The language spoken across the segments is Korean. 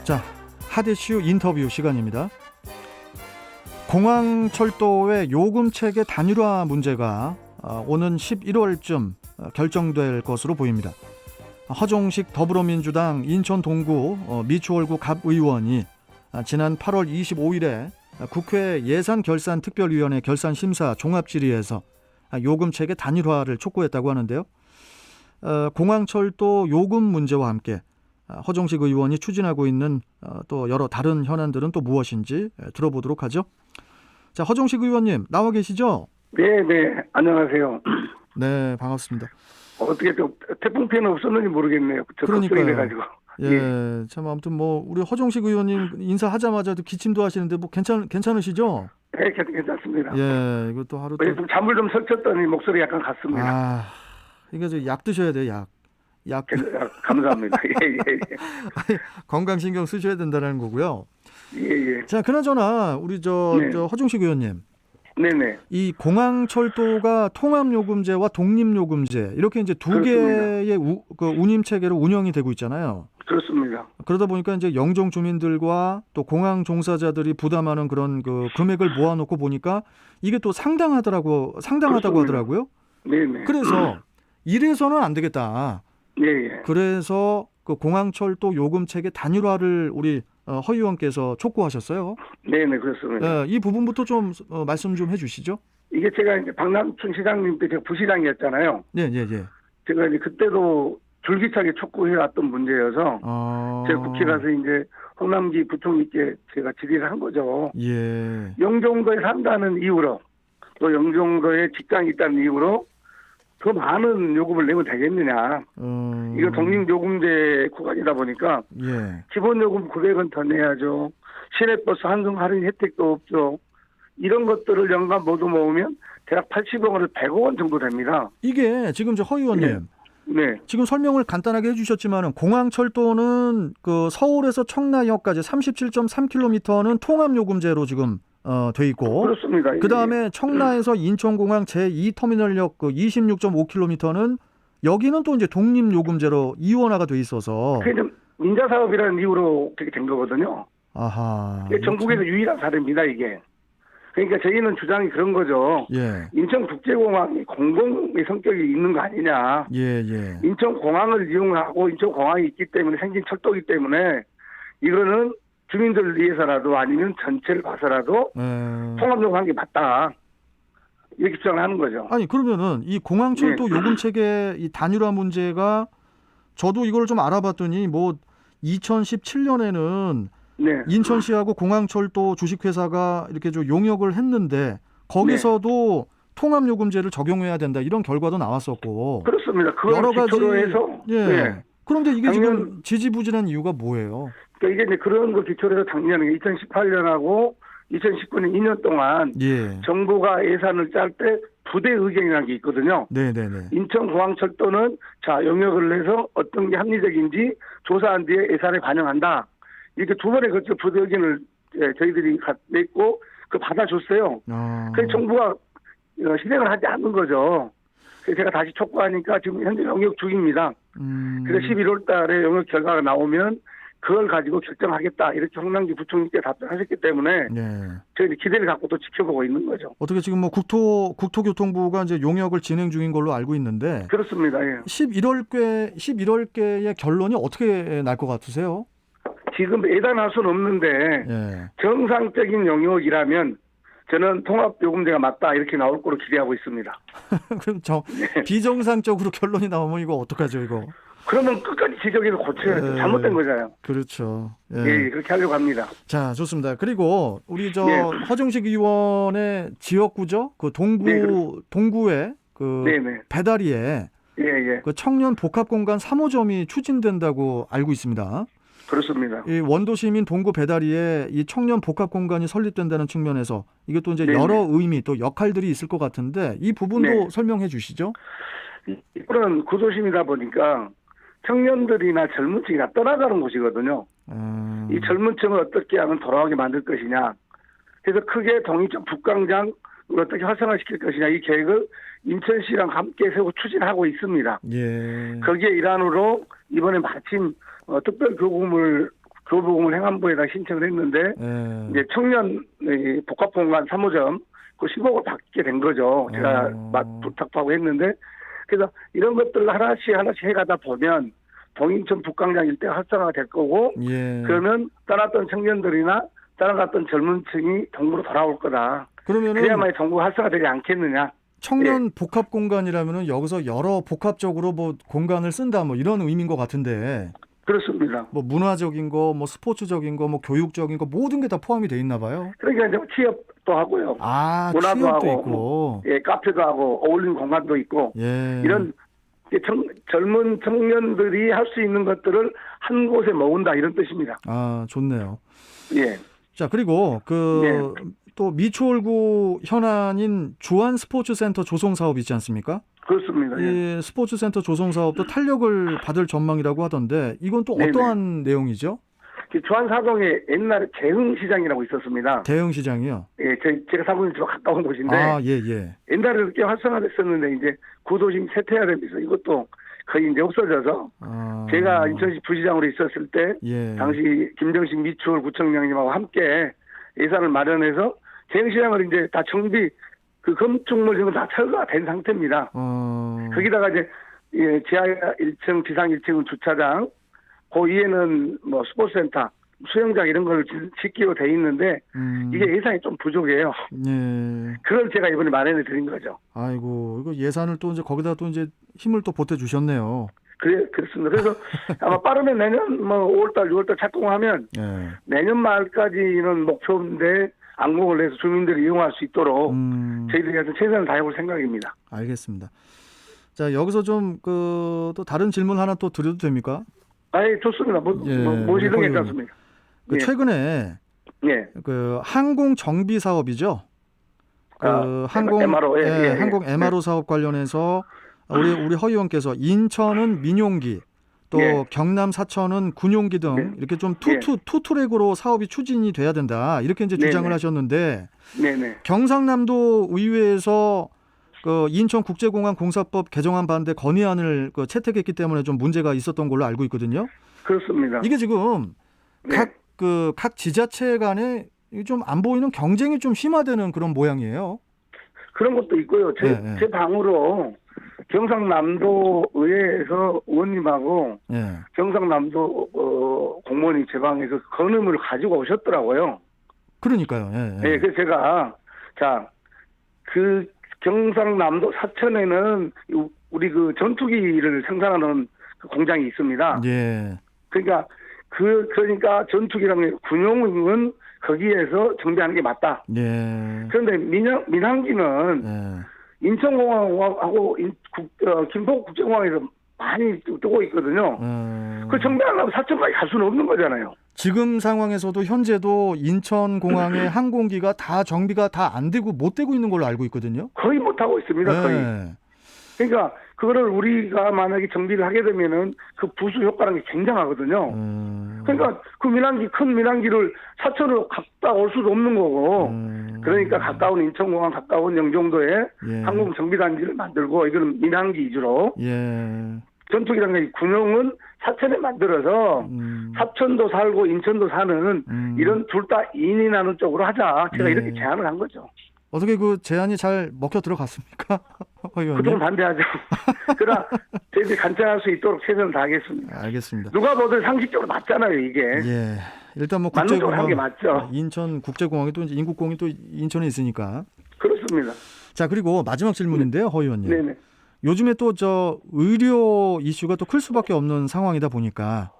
자, 핫 이슈 인터뷰 시간입니다. 공항철도의 요금체계 단일화 문제가 오는 11월쯤 결정될 것으로 보입니다. 허종식 더불어민주당 인천 동구 미추홀구 갑의원이 지난 8월 25일에 국회 예산결산특별위원회 결산심사 종합질의에서 요금체계 단일화를 촉구했다고 하는데요. 공항철도 요금 문제와 함께 허종식 의원이 추진하고 있는 또 여러 다른 현안들은 또 무엇인지 들어보도록 하죠. 자, 허종식 의원님 나와 계시죠? 네, 안녕하세요. 네, 반갑습니다. 어떻게 또 태풍 피해는 없었는지 모르겠네요. 그러니까요. 가지고. 예, 참 아무튼 뭐 우리 허종식 의원님 인사하자마자도 기침도 하시는데 뭐 괜찮으시죠? 네, 괜찮습니다. 예, 이것도 하루 또 잠을 좀 설쳤더니 목소리 약간 갔습니다. 아, 이거 약 드셔야 돼요, 약. 감사합니다. 예. 건강 신경 쓰셔야 된다는 거고요. 예. 자, 그나저나 우리 저 허종식 의원님. 네네. 이 공항철도가 통합요금제와 독립요금제 이렇게 이제 두 개의 운임 체계로 운영이 되고 있잖아요. 그렇습니다. 그러다 보니까 이제 영종 주민들과 또 공항 종사자들이 부담하는 그런 그 금액을 모아놓고 보니까 이게 또 상당하다고 그렇습니다. 하더라고요. 네네. 그래서 이래서는 안 되겠다. 예. 그래서 그 공항철도 요금 체계 단일화를 우리 허 의원께서 촉구하셨어요. 네네, 그렇습니다. 이 부분부터 좀 말씀 좀 해주시죠. 이게 제가 이제 박남춘 시장님 때 제가 부시장이었잖아요. 예. 제가 이제 그때도 줄기차게 촉구해왔던 문제여서 제가 국회 가서 이제 홍남기 부총리께 제가 질의를 한 거죠. 예. 영종도에 산다는 이유로 또 영종도에 직장이 있다는 이유로 더 많은 요금을 내면 되겠느냐. 이거 독립요금제 구간이다 보니까 기본요금 900원 더 내야죠. 시내버스 환승 할인 혜택도 없죠. 이런 것들을 연간 모두 모으면 대략 80억 원에서 100억 원 정도 됩니다. 이게 지금 저 허 의원님 네. 지금 설명을 간단하게 해주셨지만은 공항철도는 그 서울에서 청라역까지 37.3km는 통합요금제로 지금 돼 있고 그렇습니다. 그 다음에 청라에서 인천공항 제2터미널역 그 26.5km는 여기는 또 이제 독립요금제로 이원화가 돼 있어서 그게 좀 민자사업이라는 이유로 그렇게 된 거거든요. 아하. 전국에서 유일한 사례입니다, 이게. 그러니까 저희는 주장이 그런 거죠. 예. 인천국제공항이 공공의 성격이 있는 거 아니냐. 예. 인천공항을 이용하고 인천공항이 있기 때문에 생긴 철도이기 때문에 이거는 주민들을 위해서라도 아니면 전체를 봐서라도 통합요금 한 게 맞다. 이렇게 주장을 하는 거죠. 아니 그러면은 이 공항철도 요금체계 이 단일화 문제가 저도 이걸 좀 알아봤더니 뭐 2017년에는 인천시하고 공항철도 주식회사가 이렇게 좀 용역을 했는데 거기서도 통합요금제를 적용해야 된다 이런 결과도 나왔었고 그렇습니다. 그걸 여러 가지 기초로 해서 그런데 이게 지금 지지부진한 이유가 뭐예요? 그러니까 이게 이제 그런 거 기초로 해서 작년에 2018년하고 2019년 2년 동안 정부가 예산을 짤 때 부대 의견이라는 게 있거든요. 네네네. 인천공항철도는 자 용역을 해서 어떤 게 합리적인지 조사한 뒤에 예산에 반영한다. 이렇게 두 번에 걸쳐 부대 의견을 저희들이 냈고 그 받아줬어요. 그래서 정부가 실행을 하지 않는 거죠. 그래서 제가 다시 촉구하니까 지금 현재 용역 중입니다. 그래서 11월 달에 용역 결과가 나오면 그걸 가지고 결정하겠다. 이렇게 홍남기 부총리께 답변하셨기 때문에 저희는 기대를 갖고 또 지켜보고 있는 거죠. 어떻게 지금 뭐 국토교통부가 이제 용역을 진행 중인 걸로 알고 있는데 그렇습니다. 11월께의 결론이 어떻게 날 것 같으세요? 지금 예단할 수는 없는데 정상적인 용역이라면 저는 통합요금제가 맞다 이렇게 나올 거로 기대하고 있습니다. 그럼 비정상적으로 결론이 나오면 이거 어떡하죠 이거? 그러면 끝까지 지적해서 고쳐야죠. 잘못된 거잖아요. 그렇죠. 그렇게 하려고 합니다. 자, 좋습니다. 그리고 우리 허종식 의원의 지역구죠? 그 동구의 그 배다리에 그 청년 복합공간 3호점이 추진된다고 알고 있습니다. 그렇습니다. 이 원도시민 동구 배다리에 이 청년 복합 공간이 설립된다는 측면에서 이것도 이제 여러 의미 또 역할들이 있을 것 같은데 이 부분도 설명해 주시죠. 이거는 구도심이다 보니까 청년들이나 젊은 층이 다 떠나가는 곳이거든요. 이 젊은 층을 어떻게 하면 돌아오게 만들 것이냐. 그래서 크게 동이쪽 북광장을 어떻게 활성화시킬 것이냐 이 계획을 인천시랑 함께 세우고 추진하고 있습니다. 거기에 일환으로 이번에 마침 특별교금을 교부금을 행안부에다 신청을 했는데 예. 이제 청년 복합공간 3호점 그 10억을 받게 된 거죠. 제가 부탁하고 했는데 그래서 이런 것들을 하나씩 해가다 보면 동인천 북광장 일대 활성화가 될 거고 예. 그러면 떠났던 청년들이나 떠나갔던 젊은 층이 동부로 돌아올 거다. 그러면은 그래야만 정부가 활성화되지 않겠느냐. 청년 복합 공간이라면은 여기서 여러 복합적으로 뭐 공간을 쓴다 뭐 이런 의미인 것 같은데 그렇습니다. 뭐 문화적인 거, 뭐 스포츠적인 거, 뭐 교육적인 거 모든 게 다 포함이 돼 있나 봐요. 그러니까 이제 취업도 하고요. 아, 문화도 취업도 하고, 있고. 예, 카페도 하고, 어울리는 공간도 있고, 예. 이런 젊은 청년들이 할 수 있는 것들을 한 곳에 모은다 이런 뜻입니다. 아, 좋네요. 예. 자, 그리고 또 미추홀구 현안인 주안 스포츠센터 조성 사업 있지 않습니까? 그렇습니다. 예. 이 스포츠센터 조성 사업도 탄력을 받을 전망이라고 하던데 이건 또 네네. 어떠한 내용이죠? 주안사동에 옛날에 대흥시장이라고 있었습니다. 대흥시장이요? 예, 제가 살고 있는 집 가까운 곳인데 아, 예, 예. 옛날에 꽤 활성화됐었는데 이제 구도심 세태화되면서 이것도 거의 이제 없어져서 제가 인천시 부시장으로 있었을 때 예. 당시 김정식 미추홀 구청장님하고 함께 예산을 마련해서 대흥시장을 이제 다 정비 그 건축물 지금 다 철거가 된 상태입니다. 거기다가 이제 예, 지하 1층, 지상 1층은 주차장, 그 위에는 뭐 스포츠센터, 수영장 이런 걸 짓기로 돼 있는데 이게 예산이 좀 부족해요. 예. 그걸 제가 이번에 마련해 드린 거죠. 아이고, 이거 예산을 또 이제 거기다 또 이제 힘을 또 보태 주셨네요. 그렇습니다. 그래서 아마 빠르면 내년 뭐 5월달, 6월달 착공하면 예. 내년 말까지는 목표인데 안공을 해서 주민들이 이용할 수 있도록 저희들이 해서 최선을 다해볼 생각입니다. 알겠습니다. 자, 여기서 좀 또 다른 질문 하나 또 드려도 됩니까? 아예 좋습니다. 모시는 게 괜찮습니다. 예. 최근에 예. 그 항공 정비 사업이죠. 항공 MRO, 예. 항공 MRO 사업 관련해서 우리 허 의원께서 인천은 민용기, 또 예. 경남 사천은 군용기 등 네. 이렇게 좀 투트랙으로 사업이 추진이 돼야 된다. 이렇게 이제 주장을 네네. 하셨는데 네네. 경상남도 의회에서 그 인천국제공항 공사법 개정안 반대 건의안을 채택했기 때문에 좀 문제가 있었던 걸로 알고 있거든요. 그렇습니다. 이게 지금 네. 각 지자체 간에 좀 안 보이는 경쟁이 좀 심화되는 그런 모양이에요. 그런 것도 있고요. 네. 제 방으로 경상남도 의회에서 의원님하고 예. 경상남도 공무원이 제 방에서 건의문을 가지고 오셨더라고요. 그러니까요. 예. 네, 그래서 제가 그 경상남도 사천에는 우리 그 전투기를 생산하는 그 공장이 있습니다. 예. 그러니까 전투기랑 군용은 거기에서 정비하는 게 맞다. 예. 그런데 민항기는 예. 인천공항하고 김포국제공항에서 많이 뜨고 있거든요. 그 정비하려면 사천까지 갈 수는 없는 거잖아요. 지금 상황에서도 현재도 인천공항의 항공기가 다 정비가 다 안 되고 못 되고 있는 걸로 알고 있거든요. 거의 못 하고 있습니다. 예. 거의. 그러니까 그거를 우리가 만약에 정비를 하게 되면은 그 부수 효과라는 게 굉장하거든요. 그러니까 그 큰 민항기를 사천으로 갔다 올 수도 없는 거고. 그러니까 가까운 인천공항 가까운 영종도에 예. 항공 정비단지를 만들고 이거는 민항기 위주로. 예. 전투기랑 군용은 사천에 만들어서 사천도 살고 인천도 사는 이런 둘 다 인이 나는 쪽으로 하자. 제가 예. 이렇게 제안을 한 거죠. 어떻게 그 제안이 잘 먹혀 들어갔습니까? 그동안 반대하죠. 그러나 저희들이 간청할 수 있도록 최선을 다하겠습니다. 알겠습니다. 누가 보든 상식적으로 맞잖아요, 이게. 예. 일단 뭐 맞는 쪽으로 한 게 국제공항 맞죠. 인천 국제공항이 또 이제 인국공이 또 인천에 있으니까. 그렇습니다. 자, 그리고 마지막 질문인데요, 허 의원님. 네네. 요즘에 또 의료 이슈가 또 클 수밖에 없는 상황이다 보니까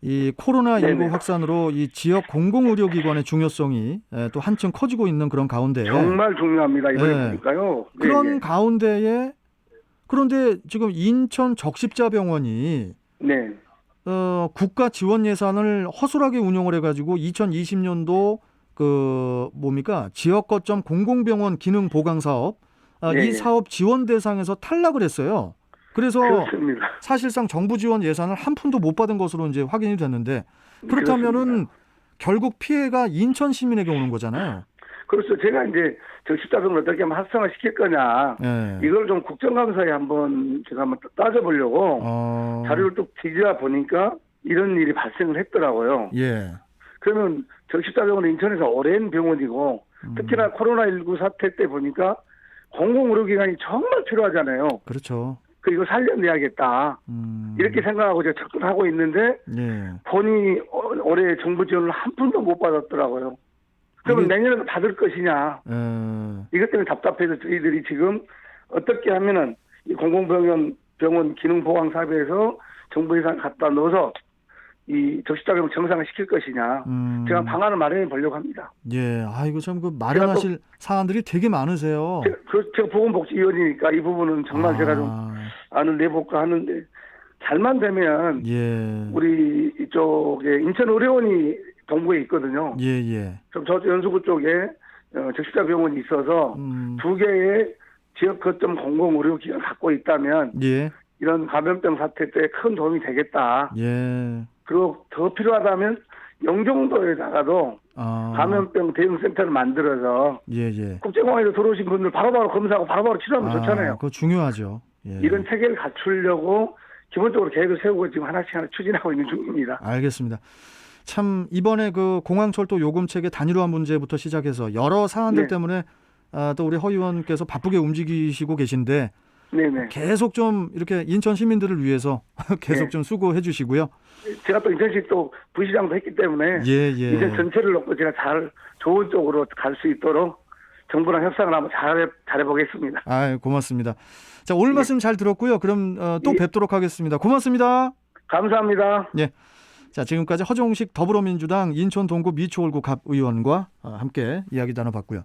이 코로나19 네네. 확산으로 이 지역 공공의료기관의 중요성이 또 한층 커지고 있는 그런 가운데 정말 중요합니다. 이번에 예. 보니까요. 그런 예. 가운데에 그런데 지금 인천 적십자병원이 네. 국가 지원 예산을 허술하게 운용을 해가지고 2020년도 지역 거점 공공병원 기능 보강 사업 네. 이 사업 지원 대상에서 탈락을 했어요. 그래서 그렇습니다. 사실상 정부 지원 예산을 한 푼도 못 받은 것으로 이제 확인이 됐는데 그렇다면은 그렇습니다. 결국 피해가 인천 시민에게 오는 거잖아요. 그렇죠. 제가 이제 적십자병을 어떻게 하면 활성화 시킬 거냐. 예. 이걸 좀 국정감사에 한번 제가 한번 따져보려고 자료를 쭉 뒤지다 보니까 이런 일이 발생을 했더라고요. 예. 그러면 적십자병원은 인천에서 오랜 병원이고 특히나 코로나19 사태 때 보니까 공공의료기관이 정말 필요하잖아요. 그렇죠. 이거 살려내야겠다. 이렇게 생각하고 제가 접근하고 있는데 예. 본인이 올해 정부 지원을 한 푼도 못 받았더라고요. 그러면 이게- 내년에도 받을 것이냐. 이것 때문에 답답해서 저희들이 지금 어떻게 하면은 이 공공병원 기능 보강 사업에서 정부 예산 갖다 넣어서 이 적십자병 정상화 시킬 것이냐. 제가 방안을 마련해 보려고 합니다. 예. 아, 이거 참 그 마련하실 사안들이 되게 많으세요. 제가 보건복지위원이니까 이 부분은 정말 제가 좀 안을 내볼까 하는데 잘만 되면 예. 우리 이쪽에 인천의료원이 동구에 있거든요. 예, 예. 그럼 저 연수구 쪽에 적십자병원이 있어서 두 개의 지역 거점 공공의료기관 갖고 있다면 예. 이런 감염병 사태 때 큰 도움이 되겠다. 예. 그리고 더 필요하다면 영종도에다가도 아. 감염병 대응센터를 만들어서 예, 예. 국제공항에서 들어오신 분들 바로바로 검사하고 바로바로 치료하면 좋잖아요. 그거 중요하죠. 예. 이런 체계를 갖추려고 기본적으로 계획을 세우고 지금 하나씩 추진하고 있는 중입니다. 알겠습니다. 참 이번에 그 공항철도 요금체계 단일화 문제부터 시작해서 여러 사안들 네. 때문에 또 우리 허 의원께서 바쁘게 움직이시고 계신데 네네. 계속 좀 이렇게 인천 시민들을 위해서 계속 네. 좀 수고해 주시고요. 제가 또 인천시 또 부시장도 했기 때문에 예, 예. 인천 전체를 놓고 제가 잘 좋은 쪽으로 갈 수 있도록 정부랑 협상을 한번 잘해보겠습니다. 아, 고맙습니다. 자, 오늘 말씀 잘 들었고요. 그럼 또 예. 뵙도록 하겠습니다. 고맙습니다. 감사합니다. 예. 자, 지금까지 허정식 더불어민주당 인천 동구 미추홀구 갑 의원과 함께 이야기 나눠봤고요.